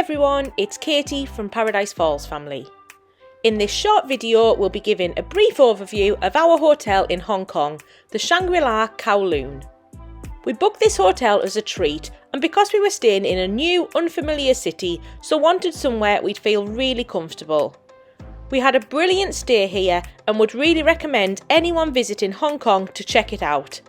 everyone, it's Katie from Paradise Falls family. In this short video, we'll be giving a brief overview of our hotel in Hong Kong, the Shangri-La Kowloon. We booked this hotel as a treat, and because we were staying in a new, unfamiliar city, so wanted somewhere we'd feel really comfortable. We had a brilliant stay here and would really recommend anyone visiting Hong Kong to check it out.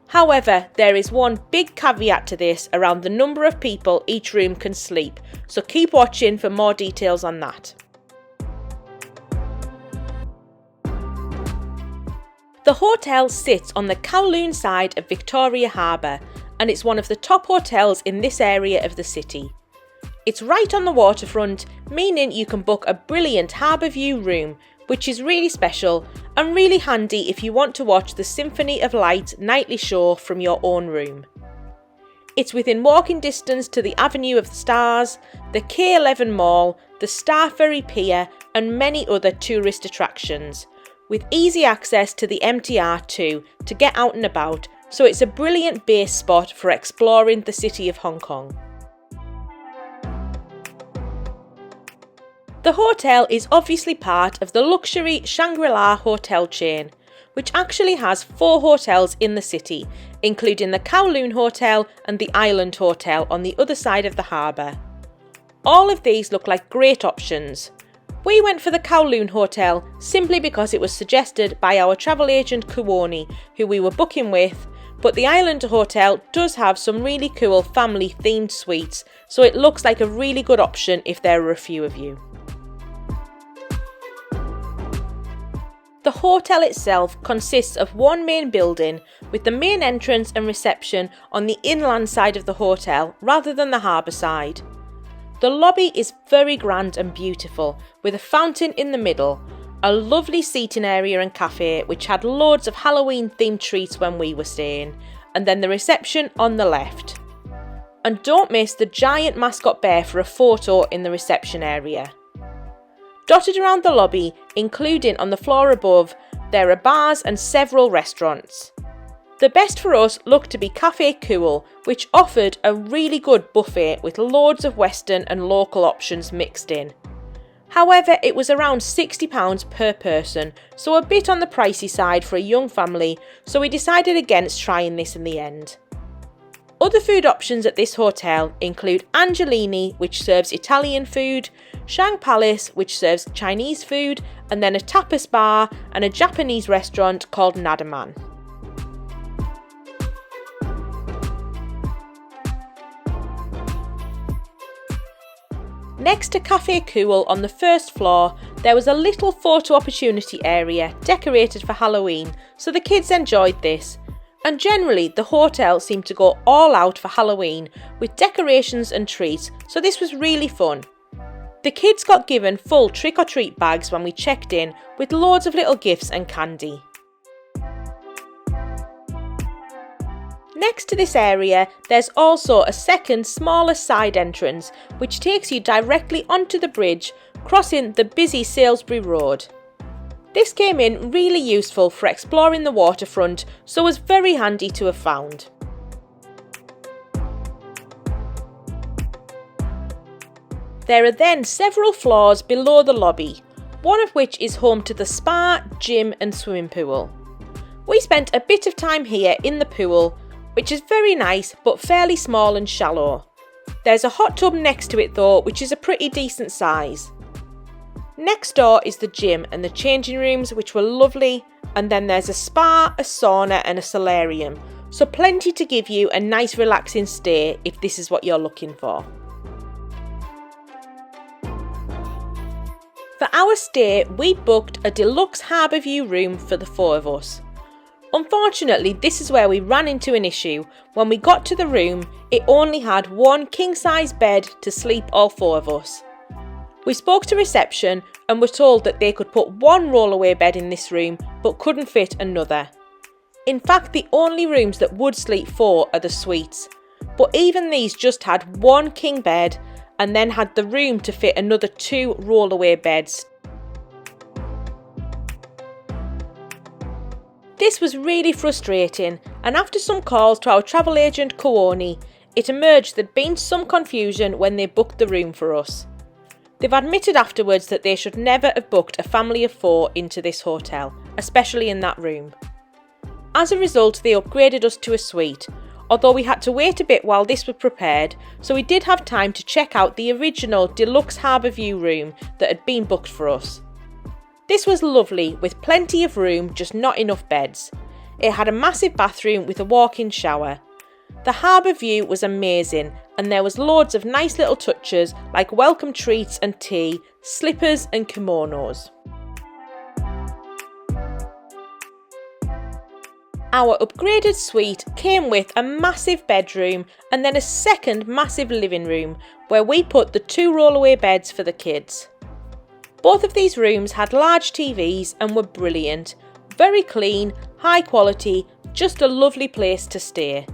However, there is one big caveat to this around the number of people each room can sleep, so keep watching for more details on that. The hotel sits on the Kowloon side of Victoria Harbour, and it's one of the top hotels in this area of the city. It's right on the waterfront, meaning you can book a brilliant harbour view room, which is really special and really handy if you want to watch the Symphony of Light nightly show from your own room. It's within walking distance to the Avenue of the Stars, the K11 Mall, the Star Ferry Pier and many other tourist attractions, with easy access to the MTR too to get out and about, so it's a brilliant base spot for exploring the city of Hong Kong. The hotel is obviously part of the luxury Shangri-La hotel chain, which actually has 4 hotels in the city, including the Kowloon Hotel and the Island Hotel on the other side of the harbour. All of these look like great options. We went for the Kowloon Hotel simply because it was suggested by our travel agent Kowloon, who we were booking with, but the Island Hotel does have some really cool family themed suites, so it looks like a really good option if there are a few of you. The hotel itself consists of one main building with the main entrance and reception on the inland side of the hotel rather than the harbour side. The lobby is very grand and beautiful with a fountain in the middle, a lovely seating area and cafe which had loads of Halloween themed treats when we were staying, and then the reception on the left. And don't miss the giant mascot bear for a photo in the reception area. Dotted around the lobby, including on the floor above, there are bars and several restaurants. The best for us looked to be Cafe Cool, which offered a really good buffet with loads of Western and local options mixed in. However, it was around £60 per person, so a bit on the pricey side for a young family, so we decided against trying this in the end. Other food options at this hotel include Angelini, which serves Italian food, Shang Palace, which serves Chinese food, and then a tapas bar and a Japanese restaurant called Nadaman. Next to Cafe Cool on the first floor, there was a little photo opportunity area decorated for Halloween, so the kids enjoyed this. And generally, the hotel seemed to go all out for Halloween with decorations and treats, so this was really fun. The kids got given full trick-or-treat bags when we checked in with loads of little gifts and candy. Next to this area, there's also a second smaller side entrance which takes you directly onto the bridge, crossing the busy Salisbury Road. This came in really useful for exploring the waterfront, so was very handy to have found. There are then several floors below the lobby, one of which is home to the spa, gym and swimming pool. We spent a bit of time here in the pool, which is very nice but fairly small and shallow. There's a hot tub next to it though, which is a pretty decent size. Next door is the gym and the changing rooms, which were lovely, and then there's a spa, a sauna and a solarium, so plenty to give you a nice relaxing stay if this is what you're looking for. For our stay, we booked a Deluxe Harbour View Room for the 4 of us. Unfortunately, this is where we ran into an issue. When we got to the room, it only had one king-size bed to sleep all 4 of us. We spoke to reception and were told that they could put one rollaway bed in this room but couldn't fit another. In fact, the only rooms that would sleep 4 are the suites, but even these just had one king bed and then had the room to fit another 2 rollaway beds. This was really frustrating, and after some calls to our travel agent Kowloon, it emerged there'd been some confusion when they booked the room for us. They've admitted afterwards that they should never have booked a family of 4 into this hotel, especially in that room. As a result, they upgraded us to a suite, although we had to wait a bit while this was prepared, so we did have time to check out the original Deluxe Harbour View Room that had been booked for us. This was lovely, with plenty of room, just not enough beds. It had a massive bathroom with a walk-in shower. The harbour view was amazing, and there was loads of nice little touches like welcome treats and tea, slippers and kimonos. Our upgraded suite came with a massive bedroom and then a second massive living room where we put the 2 rollaway beds for the kids. Both of these rooms had large TVs and were brilliant. Very clean, high quality, just a lovely place to stay.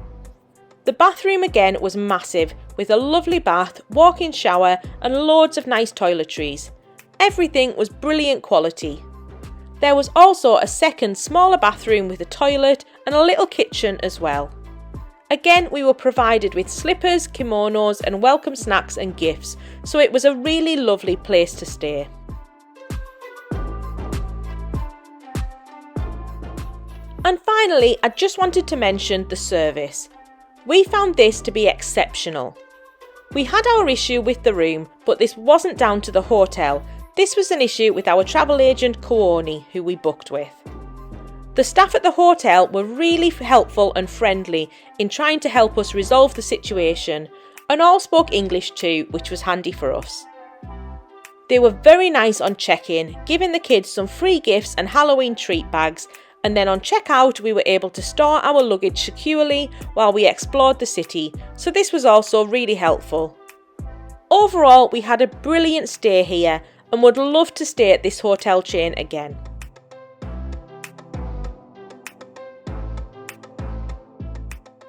The bathroom again was massive, with a lovely bath, walk-in shower and loads of nice toiletries. Everything was brilliant quality. There was also a second smaller bathroom with a toilet and a little kitchen as well. Again, we were provided with slippers, kimonos and welcome snacks and gifts, so it was a really lovely place to stay. And finally, I just wanted to mention the service. We found this to be exceptional. We had our issue with the room, but this wasn't down to the hotel. This was an issue with our travel agent Kowloon, who we booked with. The staff at the hotel were really helpful and friendly in trying to help us resolve the situation, and all spoke English too, which was handy for us. They were very nice on check-in, giving the kids some free gifts and Halloween treat bags, and then on check-out we were able to store our luggage securely while we explored the city, so this was also really helpful. Overall, we had a brilliant stay here and would love to stay at this hotel chain again.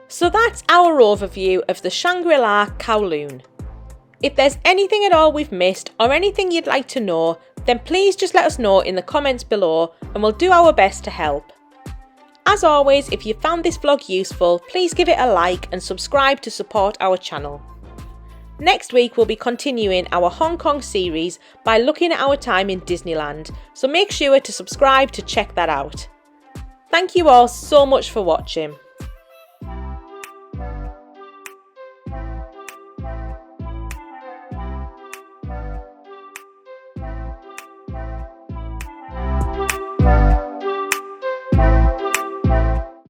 So that's our overview of the Shangri-La Kowloon. If there's anything at all we've missed or anything you'd like to know, then please just let us know in the comments below and we'll do our best to help. As always, if you found this vlog useful, please give it a like and subscribe to support our channel. Next week we'll be continuing our Hong Kong series by looking at our time in Disneyland, so make sure to subscribe to check that out. Thank you all so much for watching.